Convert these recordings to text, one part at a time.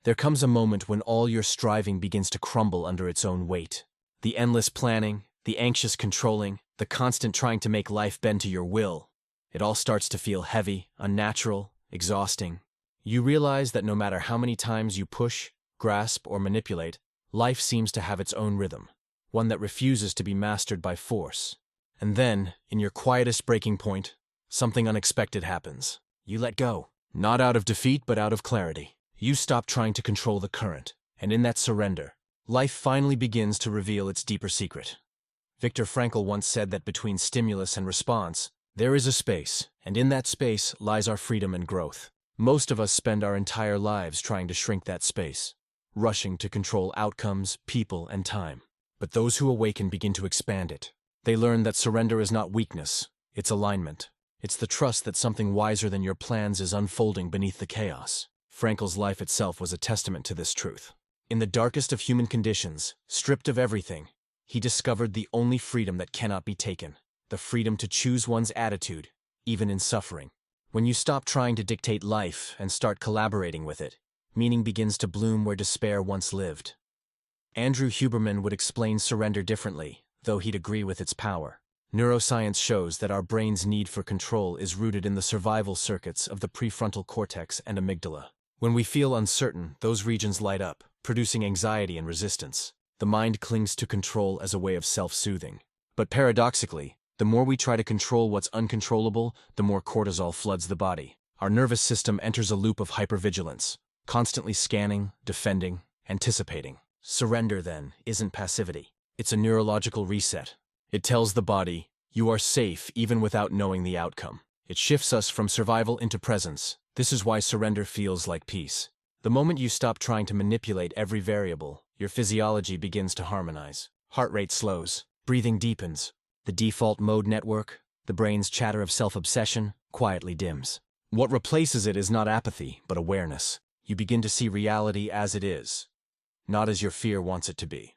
There comes a moment when all your striving begins to crumble under its own weight. The endless planning, the anxious controlling, the constant trying to make life bend to your will. It all starts to feel heavy, unnatural, exhausting. You realize that no matter how many times you push, grasp, or manipulate, life seems to have its own rhythm, one that refuses to be mastered by force. And then, in your quietest breaking point, something unexpected happens. You let go, not out of defeat but out of clarity. You stop trying to control the current, and in that surrender, life finally begins to reveal its deeper secret. Viktor Frankl once said that between stimulus and response, there is a space, and in that space lies our freedom and growth. Most of us spend our entire lives trying to shrink that space, rushing to control outcomes, people, and time. But those who awaken begin to expand it. They learn that surrender is not weakness, it's alignment. It's the trust that something wiser than your plans is unfolding beneath the chaos. Frankl's life itself was a testament to this truth. In the darkest of human conditions, stripped of everything, he discovered the only freedom that cannot be taken, the freedom to choose one's attitude, even in suffering. When you stop trying to dictate life and start collaborating with it, meaning begins to bloom where despair once lived. Andrew Huberman would explain surrender differently, though he'd agree with its power. Neuroscience shows that our brain's need for control is rooted in the survival circuits of the prefrontal cortex and amygdala. When we feel uncertain, those regions light up, producing anxiety and resistance. The mind clings to control as a way of self-soothing. But paradoxically, the more we try to control what's uncontrollable, the more cortisol floods the body. Our nervous system enters a loop of hypervigilance, constantly scanning, defending, anticipating. Surrender, then, isn't passivity. It's a neurological reset. It tells the body, you are safe even without knowing the outcome. It shifts us from survival into presence. This is why surrender feels like peace. The moment you stop trying to manipulate every variable, your physiology begins to harmonize. Heart rate slows, breathing deepens. The default mode network, the brain's chatter of self-obsession, quietly dims. What replaces it is not apathy, but awareness. You begin to see reality as it is, not as your fear wants it to be.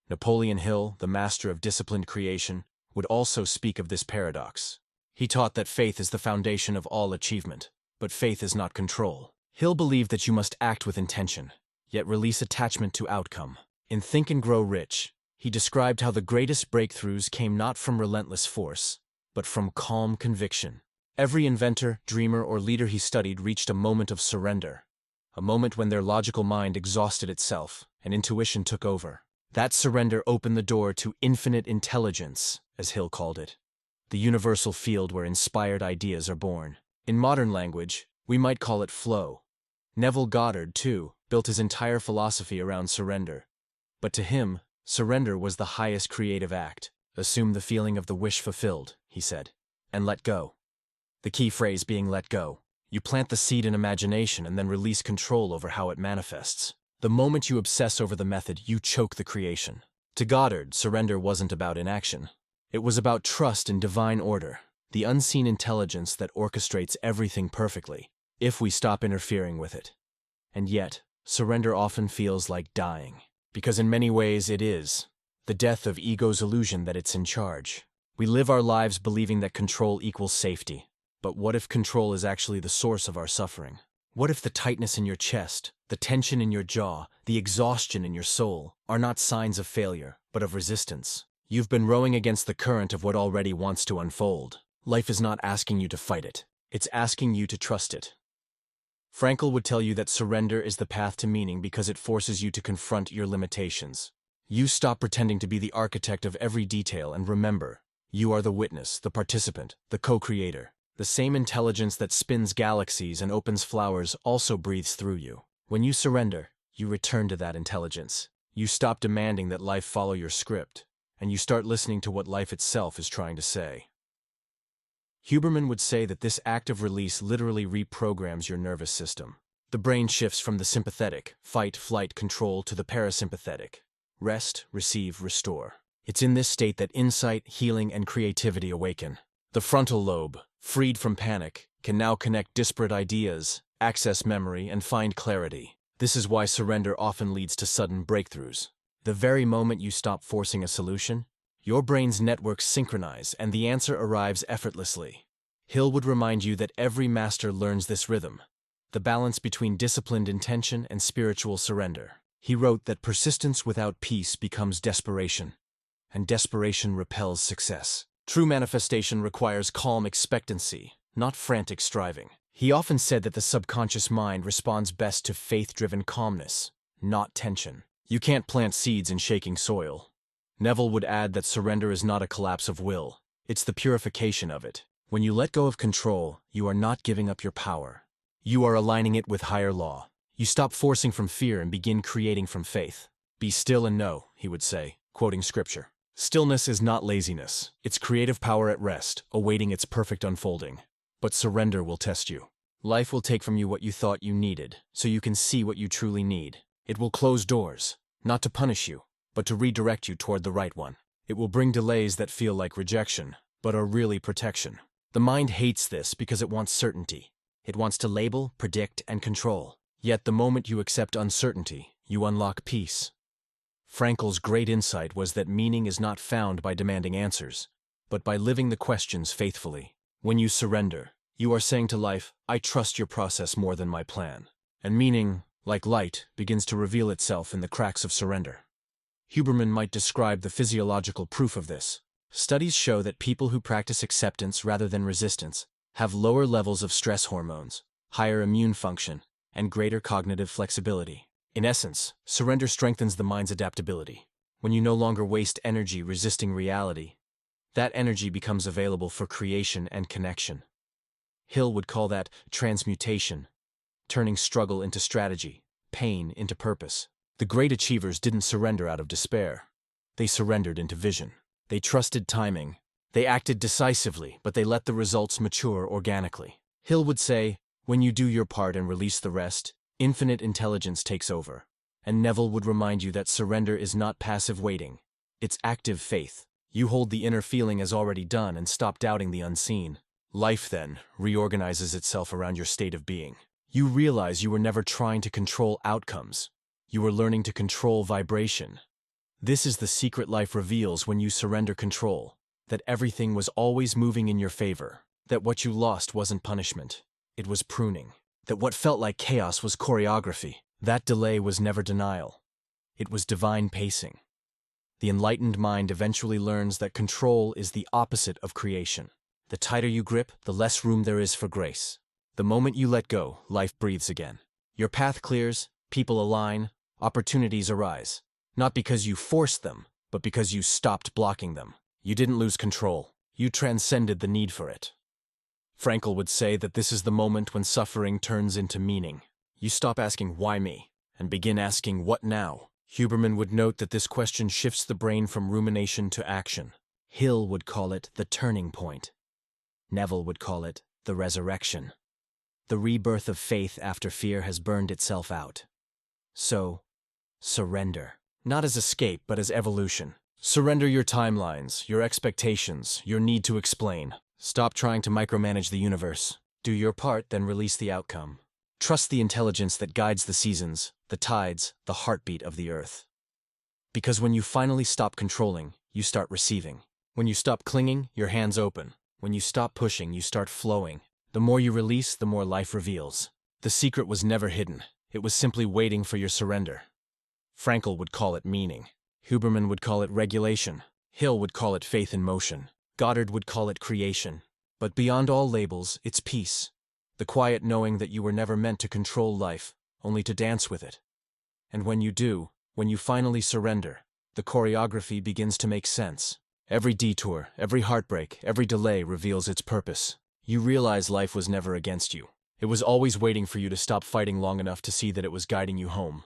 Napoleon Hill, the master of disciplined creation, would also speak of this paradox. He taught that faith is the foundation of all achievement, but faith is not control. Hill believed that you must act with intention, yet release attachment to outcome. In Think and Grow Rich, he described how the greatest breakthroughs came not from relentless force, but from calm conviction. Every inventor, dreamer, or leader he studied reached a moment of surrender, a moment when their logical mind exhausted itself and intuition took over. That surrender opened the door to infinite intelligence, as Hill called it, the universal field where inspired ideas are born. In modern language, we might call it flow. Neville Goddard, too, built his entire philosophy around surrender. But to him, surrender was the highest creative act. Assume the feeling of the wish fulfilled, he said, and let go. The key phrase being let go. You plant the seed in imagination and then release control over how it manifests. The moment you obsess over the method, you choke the creation. To Goddard, surrender wasn't about inaction. It was about trust in divine order, the unseen intelligence that orchestrates everything perfectly, if we stop interfering with it. And yet, surrender often feels like dying, because in many ways it is. The death of ego's illusion that it's in charge. We live our lives believing that control equals safety. But what if control is actually the source of our suffering? What if the tightness in your chest, the tension in your jaw, the exhaustion in your soul are not signs of failure, but of resistance? You've been rowing against the current of what already wants to unfold. Life is not asking you to fight it. It's asking you to trust it. Frankl would tell you that surrender is the path to meaning because it forces you to confront your limitations. You stop pretending to be the architect of every detail and remember, you are the witness, the participant, the co-creator. The same intelligence that spins galaxies and opens flowers also breathes through you. When you surrender, you return to that intelligence. You stop demanding that life follow your script, and you start listening to what life itself is trying to say. Huberman would say that this act of release literally reprograms your nervous system. The brain shifts from the sympathetic, fight, flight, control to the parasympathetic, rest, receive, restore. It's in this state that insight, healing, and creativity awaken. The frontal lobe, freed from panic, can now connect disparate ideas, access memory, and find clarity. This is why surrender often leads to sudden breakthroughs. The very moment you stop forcing a solution, your brain's networks synchronize and the answer arrives effortlessly. Hill would remind you that every master learns this rhythm. the balance between disciplined intention and spiritual surrender. He wrote that persistence without peace becomes desperation, and desperation repels success. True manifestation requires calm expectancy, not frantic striving. He often said that the subconscious mind responds best to faith-driven calmness, not tension. You can't plant seeds in shaking soil. Neville would add that surrender is not a collapse of will, it's the purification of it. When you let go of control, you are not giving up your power. You are aligning it with higher law. You stop forcing from fear and begin creating from faith. Be still and know, he would say, quoting scripture. Stillness is not laziness. It's creative power at rest, awaiting its perfect unfolding. But surrender will test you. Life will take from you what you thought you needed, so you can see what you truly need. It will close doors, not to punish you, but to redirect you toward the right one. It will bring delays that feel like rejection, but are really protection. The mind hates this because it wants certainty. It wants to label, predict, and control. Yet the moment you accept uncertainty, you unlock peace. Frankl's great insight was that meaning is not found by demanding answers, but by living the questions faithfully. When you surrender, you are saying to life, I trust your process more than my plan. And meaning, like light, begins to reveal itself in the cracks of surrender. Huberman might describe the physiological proof of this. Studies show that people who practice acceptance rather than resistance have lower levels of stress hormones, higher immune function, and greater cognitive flexibility. In essence, surrender strengthens the mind's adaptability. When you no longer waste energy resisting reality, that energy becomes available for creation and connection. Hill would call that transmutation, turning struggle into strategy, pain into purpose. The great achievers didn't surrender out of despair. They surrendered into vision. They trusted timing. They acted decisively, but they let the results mature organically. Hill would say, when you do your part and release the rest, infinite intelligence takes over. And Neville would remind you that surrender is not passive waiting. It's active faith. You hold the inner feeling as already done and stop doubting the unseen. Life, then, reorganizes itself around your state of being. You realize you were never trying to control outcomes. You were learning to control vibration. This is the secret life reveals when you surrender control, that everything was always moving in your favor, that what you lost wasn't punishment, it was pruning, that what felt like chaos was choreography, that delay was never denial, it was divine pacing. The enlightened mind eventually learns that control is the opposite of creation. The tighter you grip, the less room there is for grace. The moment you let go, life breathes again. Your path clears, people align, opportunities arise. Not because you forced them, but because you stopped blocking them. You didn't lose control. You transcended the need for it. Frankl would say that this is the moment when suffering turns into meaning. You stop asking, why me? And begin asking, what now? Huberman would note that this question shifts the brain from rumination to action. Hill would call it the turning point. Neville would call it the resurrection. The rebirth of faith after fear has burned itself out. So, surrender. Not as escape, but as evolution. Surrender your timelines, your expectations, your need to explain. Stop trying to micromanage the universe. Do your part, then release the outcome. Trust the intelligence that guides the seasons, the tides, the heartbeat of the earth. Because when you finally stop controlling, you start receiving. When you stop clinging, your hands open. When you stop pushing, you start flowing. The more you release, the more life reveals. The secret was never hidden. It was simply waiting for your surrender. Frankl would call it meaning. Huberman would call it regulation. Hill would call it faith in motion. Goddard would call it creation. But beyond all labels, it's peace. The quiet knowing that you were never meant to control life, only to dance with it. And when you do, when you finally surrender, the choreography begins to make sense. Every detour, every heartbreak, every delay reveals its purpose. You realize life was never against you. It was always waiting for you to stop fighting long enough to see that it was guiding you home.